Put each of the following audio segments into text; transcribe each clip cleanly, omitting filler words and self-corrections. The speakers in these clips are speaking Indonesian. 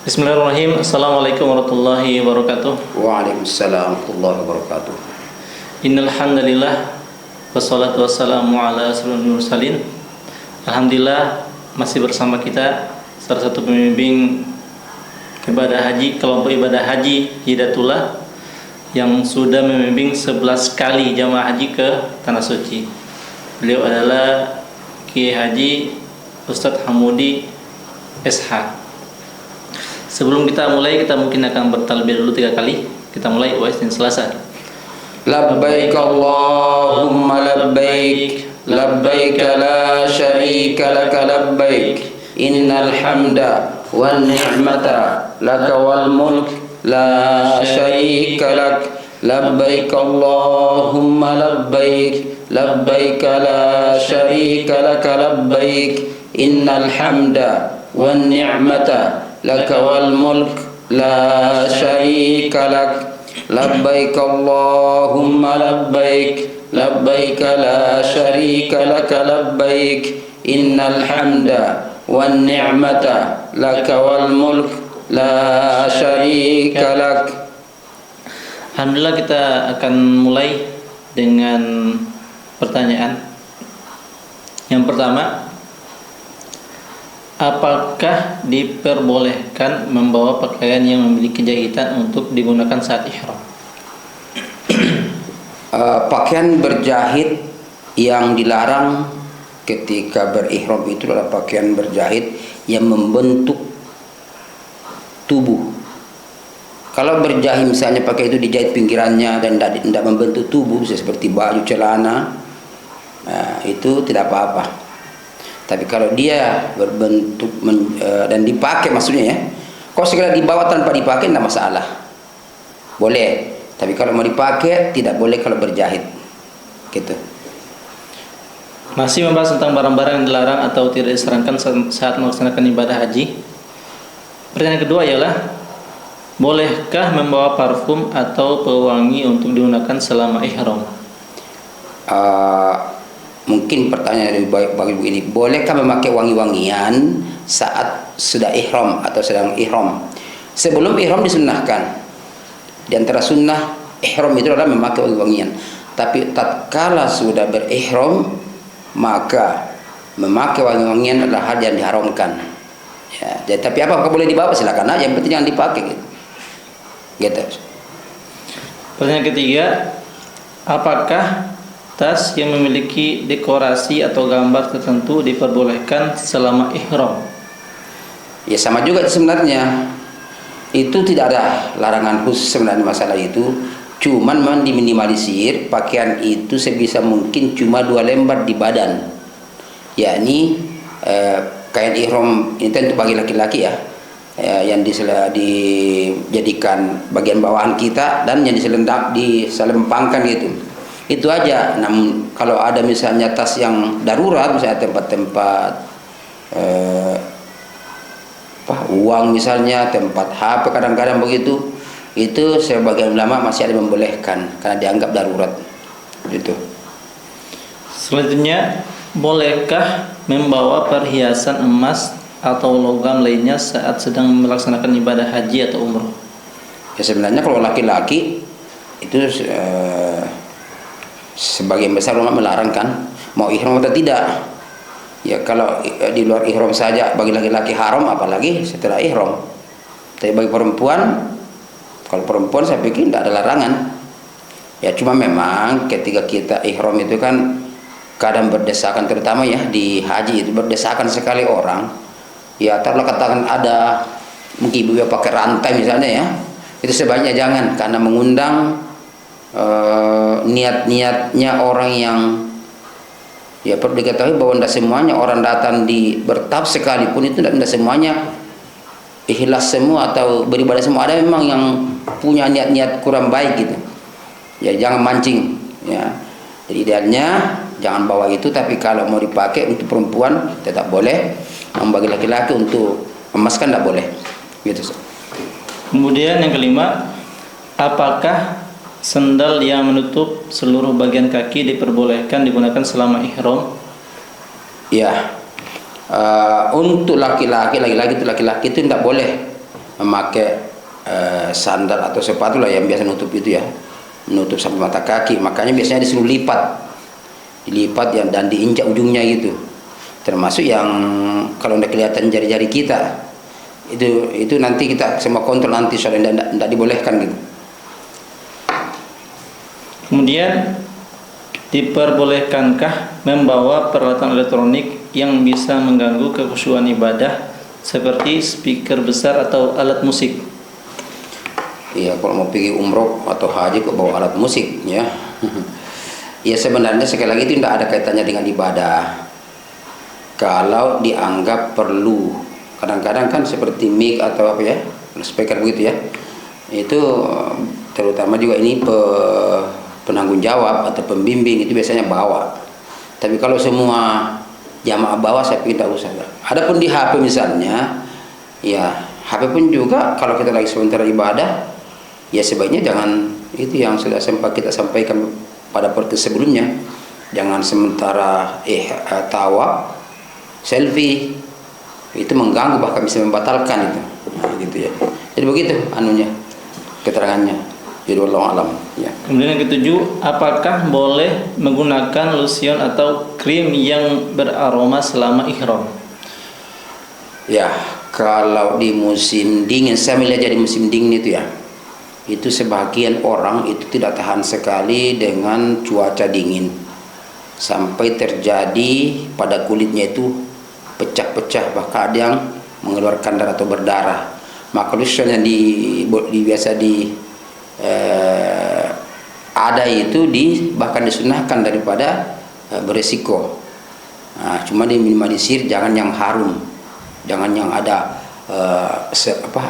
Bismillahirrahmanirrahim. Assalamualaikum warahmatullahi wabarakatuh. Waalaikumsalam warahmatullahi wabarakatuh. Innal hamdalillah wassalatu wassalamu ala asyrofil mursalin. Alhamdulillah masih bersama kita salah satu pembimbing ibadah haji, kelompok ibadah haji Hidatullah yang sudah membimbing 11 kali jamaah haji ke Tanah Suci. Beliau adalah Kiai Haji Ustadz Hamudi SH. Sebelum kita mulai, kita mungkin akan bertalbiyah dulu 3 kali. Kita mulai Isnin Selasa. Labbaik Allahumma labbaik, labbaik la syarika laka labbaik, innal hamda wan ni'mata laka wal mulk la syarika lak. Labbaik Allahumma labbaik, labbaik la syarika laka labbaik, innal hamda wan ni'mata laka wal mulk la syarika lak. Labbaik Allahumma labbaik, labbaik la syarika laka labbaik, innal hamda wan ni'mata laka wal mulk la syarika lak. Alhamdulillah, kita akan mulai dengan pertanyaan. Yang pertama, apakah diperbolehkan membawa pakaian yang memiliki jahitan untuk digunakan saat ihram? Pakaian berjahit yang dilarang ketika berihram itu adalah pakaian berjahit yang membentuk tubuh. Kalau berjahit misalnya pakai itu dijahit pinggirannya dan tidak membentuk tubuh, seperti baju, celana, itu tidak apa-apa. Tapi kalau dia berbentuk dan dipakai, maksudnya ya, kalau segera dibawa tanpa dipakai tidak masalah, boleh. Tapi kalau mau dipakai tidak boleh kalau berjahit, gitu. Masih membahas tentang barang-barang yang dilarang atau tidak disarankan saat melaksanakan ibadah haji. Pertanyaan kedua ialah, bolehkah membawa parfum atau pewangi untuk digunakan selama ihram? Mungkin pertanyaan lebih baik bagi begini, bolehkah memakai wangi-wangian saat sudah ihram atau sedang ihram? Sebelum ihram disunnahkan. Di antara sunnah ihram itu adalah memakai wangi-wangian. Tapi tatkala sudah berihram, maka memakai wangi-wangian adalah hal yang diharamkan. Ya, jadi, tapi apakah boleh dibawa? Silakan aja, yang penting jangan dipakai, gitu. Pertanyaan ketiga, apakah tas yang memiliki dekorasi atau gambar tertentu diperbolehkan selama ihram? Ya sama juga sebenarnya. Itu tidak ada larangan khusus sebenarnya masalah itu. Cuman memang diminimalisir pakaian itu sebisa mungkin cuma 2 lembar di badan. Yakni kain ihram ini tentu bagi laki-laki ya. Yang dijadikan bagian bawahan kita dan yang diselempangkan gitu. Itu aja. Namun kalau ada misalnya tas yang darurat, misalnya tempat-tempat uang misalnya, tempat HP kadang-kadang begitu, itu sebagian ulama masih ada membolehkan karena dianggap darurat gitu. Selanjutnya, bolehkah membawa perhiasan emas atau logam lainnya saat sedang melaksanakan ibadah haji atau umroh? Ya sebenarnya kalau laki-laki itu sebagian besar ulama melarang kan, mau ihram atau tidak. Ya kalau di luar ihram saja bagi laki-laki haram, apalagi setelah ihram. Tapi bagi perempuan, kalau perempuan saya pikir tidak ada larangan. Ya cuma memang ketika kita ihram itu kan kadang berdesakan, terutama ya di haji itu berdesakan sekali orang. Ya taruhlah katakan ada mungkin ibu yang pakai rantai misalnya ya, itu sebaiknya jangan, karena mengundang niat-niatnya orang yang, ya perlu diketahui bahwa tidak semuanya orang datang di bertahap sekalipun itu tidak semuanya ikhlas semua atau beribadah semua. Ada memang yang punya niat-niat kurang baik gitu. Ya jangan mancing ya. Jadi idealnya jangan bawa itu, tapi kalau mau dipakai untuk perempuan tetap boleh. Namun bagi laki-laki untuk emas kan tidak boleh. Gitu. Kemudian yang kelima, apakah sendal yang menutup seluruh bagian kaki diperbolehkan digunakan selama ihram? Ya, untuk laki-laki itu tidak boleh memakai sandal atau sepatu lah yang biasa nutup itu ya, menutup sampai mata kaki. Makanya biasanya disuruh dilipat yang dan diinjak ujungnya gitu. Termasuk yang kalau udah kelihatan jari-jari kita, itu nanti kita semua kontrol nanti soalnya tidak dibolehkan gitu. Kemudian, diperbolehkankah membawa peralatan elektronik yang bisa mengganggu kekhusyuan ibadah seperti speaker besar atau alat musik? Iya, kalau mau pergi umroh atau haji kok bawa alat musik ya. Ya sebenarnya sekali lagi itu tidak ada kaitannya dengan ibadah. Kalau dianggap perlu, kadang-kadang kan seperti mic atau apa ya, speaker begitu ya. Itu terutama juga ini penanggung jawab atau pembimbing itu biasanya bawa. Tapi kalau semua jamaah bawa, saya pikir tidak usah. Adapun di HP misalnya, ya HP pun juga kalau kita lagi sementara ibadah, ya sebaiknya jangan, itu yang sudah sempat kita sampaikan pada podcast sebelumnya, jangan sementara tawa, selfie, itu mengganggu bahkan bisa membatalkan itu. Nah, gitu ya. Jadi begitu anunya, keterangannya. Jadi wallahu alam ya. Kemudian yang ketujuh, apakah boleh menggunakan lotion atau krim yang beraroma selama ihram? Ya, kalau di musim dingin, saya melihat jadi musim dingin itu ya, itu sebagian orang itu tidak tahan sekali dengan cuaca dingin, sampai terjadi pada kulitnya itu pecah-pecah, bahkan ada yang mengeluarkan darah atau berdarah. Maka lotion yang biasa ada itu bahkan disunahkan daripada beresiko. Nah, cuma diminimalisir, jangan yang harum, jangan yang ada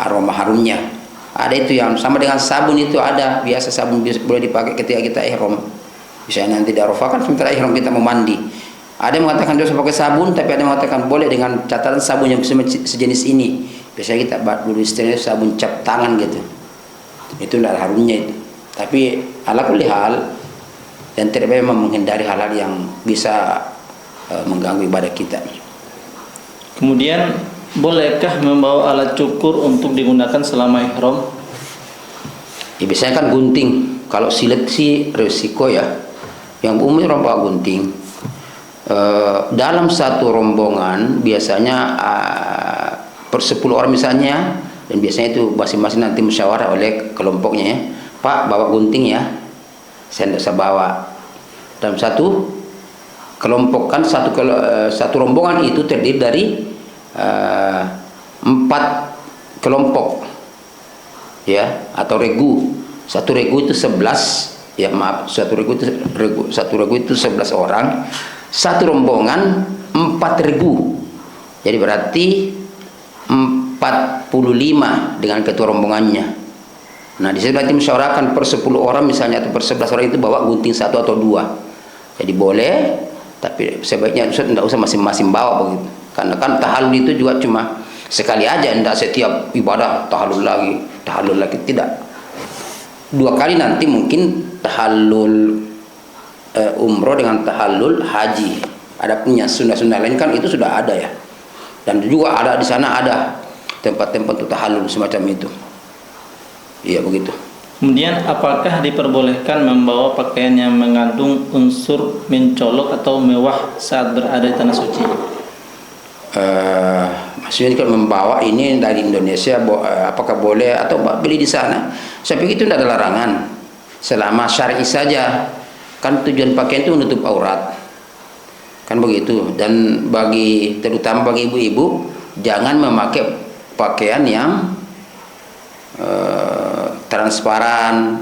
aroma harumnya. Ada itu yang sama dengan sabun, itu ada biasa sabun boleh dipakai ketika kita ihram. Misalnya nanti di Arafah kan sementara ihram kita mau mandi. Ada yang mengatakan dosa pakai sabun, tapi ada yang mengatakan boleh dengan catatan sabun yang sejenis ini. Biasanya kita dulu istilahnya sabun cap tangan gitu. Itu tidak harumnya itu. Tapi ala kulli hal, dan tidak memang menghindari hal-hal yang bisa mengganggu ibadah kita. Kemudian, bolehkah membawa alat cukur untuk digunakan selama ihram? Ya, biasanya kan gunting. Kalau silet sih resiko ya. Yang umumnya orang bawa gunting. Dalam satu rombongan biasanya per 10 orang misalnya, dan biasanya itu masing-masing nanti musyawarah oleh kelompoknya ya. Pak, bawa gunting ya, saya tidak usah bawa. Dalam satu kelompok kan satu rombongan itu terdiri dari 4 kelompok ya, atau regu. Satu regu itu 11 ya, maaf, satu regu itu 11 orang. Satu rombongan 4 regu. Jadi berarti 45 dengan ketua rombongannya. Nah, di sini berarti musyawarahkan per 10 orang misalnya atau per 11 orang itu bawa gunting 1 atau 2. Jadi boleh, tapi sebaiknya tidak usah masing-masing bawa begitu. Karena kan tahallul itu juga cuma sekali aja, tidak setiap ibadah tahallul lagi, tidak. 2 kali nanti mungkin tahallul umroh dengan tahallul haji. Ada punya sunnah-sunnah lain kan itu sudah ada ya. Dan juga ada di sana ada tempat-tempat untuk tahallul semacam itu. Iya begitu. Kemudian, apakah diperbolehkan membawa pakaian yang mengandung unsur mencolok atau mewah saat berada di tanah suci? Maksudnya kalau membawa ini dari Indonesia, apakah boleh atau beli di sana? Saya pikir itu tidak ada larangan, selama syar'i saja. Kan tujuan pakaian itu menutup aurat, kan begitu. Dan terutama bagi ibu-ibu, jangan memakai pakaian yang transparan,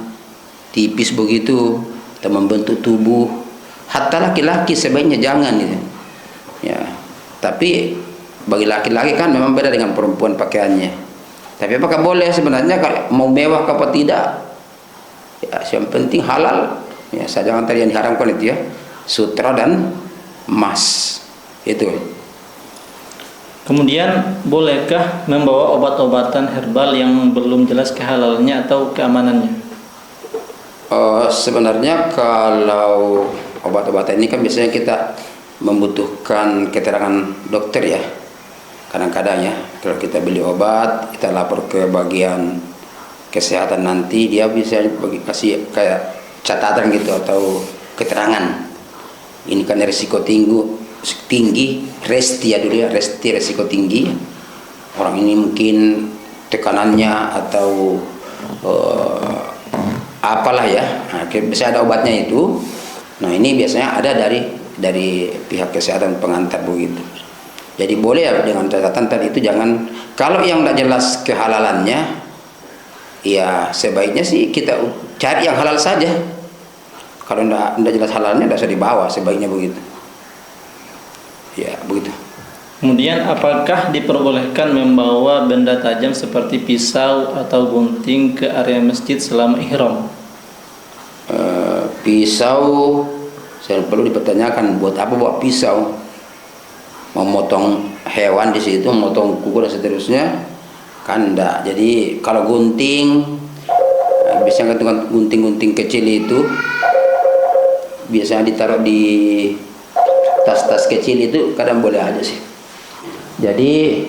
tipis begitu, atau membentuk tubuh. Hatta laki-laki sebaiknya jangan gitu. Ya. Tapi bagi laki-laki kan memang beda dengan perempuan pakaiannya. Tapi apakah boleh sebenarnya, kalau mau mewah apa tidak? Ya, yang penting halal. Ya, jangan tadi yang diharamkan itu ya, sutra dan emas itu. Kemudian, bolehkah membawa obat-obatan herbal yang belum jelas kehalalnya atau keamanannya? Sebenarnya kalau obat-obatan ini kan biasanya kita membutuhkan keterangan dokter ya. Kadang-kadang ya, kalau kita beli obat, kita lapor ke bagian kesehatan, nanti dia bisa kasih kayak catatan gitu atau keterangan. Ini kan risiko tinggi, resti ya dulu ya, resti risiko tinggi. Orang ini mungkin tekanannya atau apalah ya, nah, bisa ada obatnya itu. Nah ini biasanya ada dari pihak kesehatan pengantar begitu. Jadi boleh ya, dengan catatan tadi itu jangan, kalau yang tidak jelas kehalalannya, ya sebaiknya sih kita cari yang halal saja. Kalau tidak jelas halalnya tidak usah dibawa, sebaiknya begitu. Ya begitu. Kemudian apakah diperbolehkan membawa benda tajam seperti pisau atau gunting ke area masjid selama ihram? Pisau, saya perlu dipertanyakan buat apa bawa pisau? Memotong hewan di situ, memotong kuku dan seterusnya, kan enggak. Jadi kalau gunting, biasanya gunting-gunting kecil itu biasanya ditaruh di tas-tas kecil itu, kadang boleh aja sih. Jadi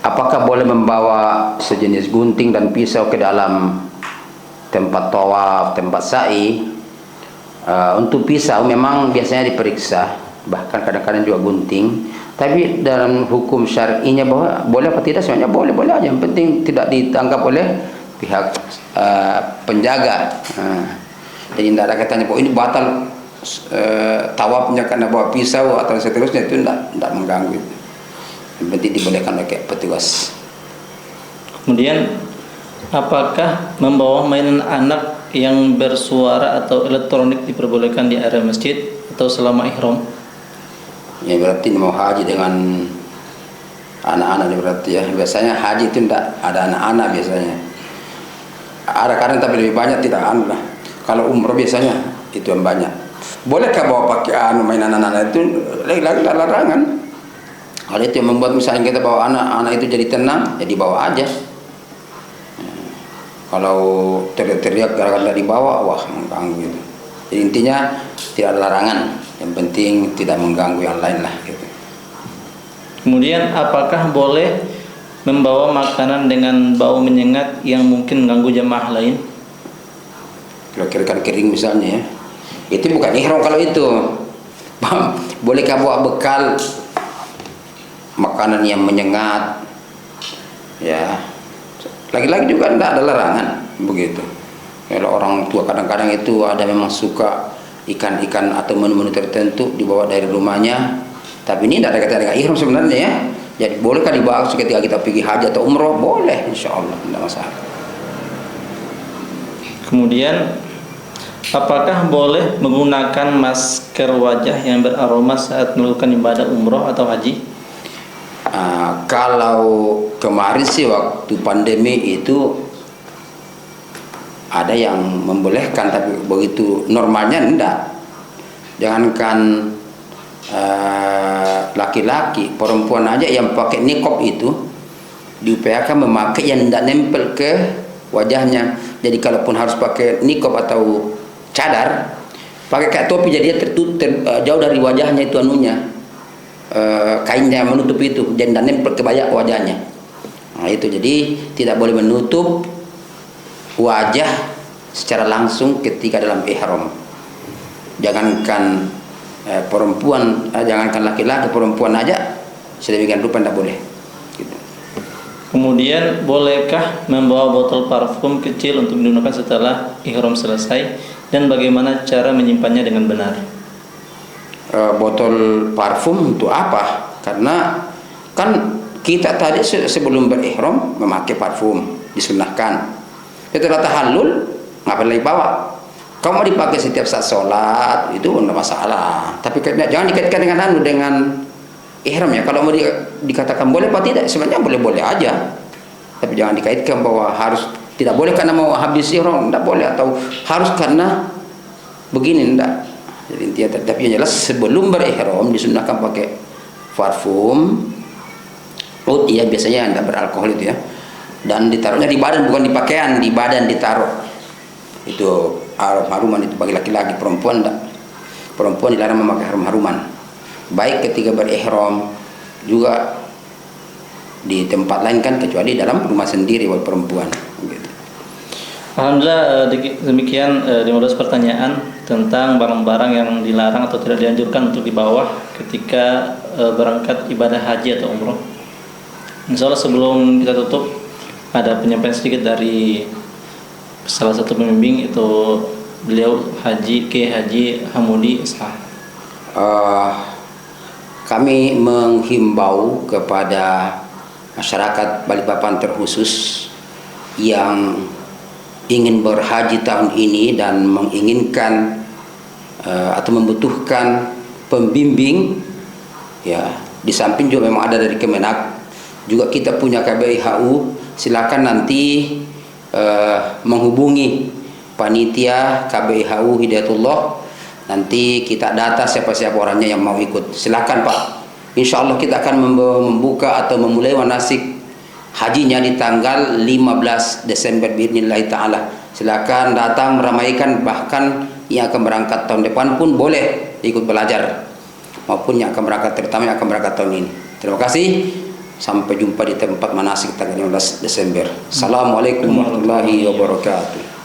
apakah boleh membawa sejenis gunting dan pisau ke dalam tempat tawaf, tempat sa'i? Untuk pisau memang biasanya diperiksa, bahkan kadang-kadang juga gunting. Tapi dalam hukum syar'inya bahwa boleh apa tidak, sebenarnya boleh-boleh aja. Yang penting tidak ditangkap oleh pihak penjaga. Jadi tidak ada katanya bahwa ini batal tawafnya karena bawa pisau atau seterusnya, itu tidak mengganggu. Yang penting dibolehkan oleh petugas. Kemudian apakah membawa mainan anak yang bersuara atau elektronik diperbolehkan di area masjid atau selama ihram? Ya berarti mau haji dengan anak-anak berarti ya. Biasanya haji itu tidak ada anak-anak biasanya. Ada kadang tapi lebih banyak tidak anak. Kalau umroh biasanya itu yang banyak. Bolehkah bawa pakai mainan anak-anak itu? Lagi larangan. Hal itu yang membuat misalnya kita bawa anak-anak itu jadi tenang, ya dibawa aja. Kalau teriak-teriak gara-gara dibawa, wah mengganggu gitu. Jadi intinya tidak ada larangan, yang penting tidak mengganggu yang lain lah gitu. Kemudian apakah boleh membawa makanan dengan bau menyengat yang mungkin mengganggu jamaah lain? Kira-kira ikan kering misalnya ya, itu bukan ihram kalau itu. Bolehkah bawa bekal makanan yang menyengat? Ya, lagi-lagi juga tidak ada larangan begitu. Kalau orang tua kadang-kadang itu ada memang suka ikan-ikan atau menu-menu tertentu dibawa dari rumahnya, tapi ini tidak ada kaitan dengan ihram sebenarnya ya. Jadi bolehkah dibawa ketika kita pergi haji atau umroh? Boleh, insya Allah tidak masalah. Kemudian apakah boleh menggunakan masker wajah yang beraroma saat melakukan ibadah umroh atau haji? Kalau kemarin sih waktu pandemi itu ada yang membolehkan, tapi begitu normalnya enggak. Jangankan laki-laki, perempuan aja yang pakai niqab itu diupayakan memakai yang tidak nempel ke wajahnya. Jadi kalaupun harus pakai niqab atau cadar, pakai kayak topi, jadi dia tertutup jauh dari wajahnya itu anunya, kainnya menutup itu, dan nempel ke wajahnya. Nah itu, jadi tidak boleh menutup wajah secara langsung ketika dalam ihram. Jangankan perempuan, jangankan laki-laki, perempuan aja sedemikian rupa tidak boleh gitu. Kemudian bolehkah membawa botol parfum kecil untuk digunakan setelah ihram selesai, dan bagaimana cara menyimpannya dengan benar? Botol parfum untuk apa? Karena kan kita tadi sebelum berihram memakai parfum, disunahkan. Setelah tahallul ngapain lagi bawa? Kamu mau dipakai setiap saat sholat itu tidak masalah. Tapi jangan dikaitkan dengan ihram ya. Kalau mau dikatakan boleh apa tidak, sebenarnya boleh-boleh aja. Tapi jangan dikaitkan bahwa harus, tidak boleh karena mau habis ihram, tidak boleh, atau harus karena begini, tidak. Jadi intinya, tapi yang jelas sebelum berihram disunahkan pakai parfum. Oh iya, biasanya yang tidak beralkohol itu ya. Dan ditaruhnya di badan, bukan di pakaian, di badan ditaruh. Itu harum-haruman itu bagi laki-laki, perempuan enggak. Perempuan dilarang memakai harum-haruman. Baik ketika berihram juga di tempat lain kan, kecuali dalam rumah sendiri buat perempuan. Gitu. Alhamdulillah, demikian 15 pertanyaan tentang barang-barang yang dilarang atau tidak dianjurkan untuk dibawa ketika berangkat ibadah haji atau umroh. Insya Allah sebelum kita tutup, ada penyampaian sedikit dari salah satu pembimbing, itu beliau Haji Hamudi Ishaq. Kami menghimbau kepada masyarakat Balikpapan terkhusus yang ingin berhaji tahun ini dan menginginkan atau membutuhkan pembimbing, ya, di samping juga memang ada dari Kemenak, juga kita punya KBIHU. Silakan nanti menghubungi panitia KBIHU Hidayatullah. Nanti kita data siapa-siapa orangnya yang mau ikut. Silakan Pak. Insya Allah kita akan membuka atau memulai manasik hajinya di tanggal 15 Desember biidznillah ta'ala. Silakan datang meramaikan, bahkan yang akan berangkat tahun depan pun boleh ikut belajar, maupun yang akan berangkat, terutama yang akan berangkat tahun ini. Terima kasih. Sampai jumpa di tempat manasik tanggal 15 Desember. Assalamualaikum warahmatullahi wabarakatuh.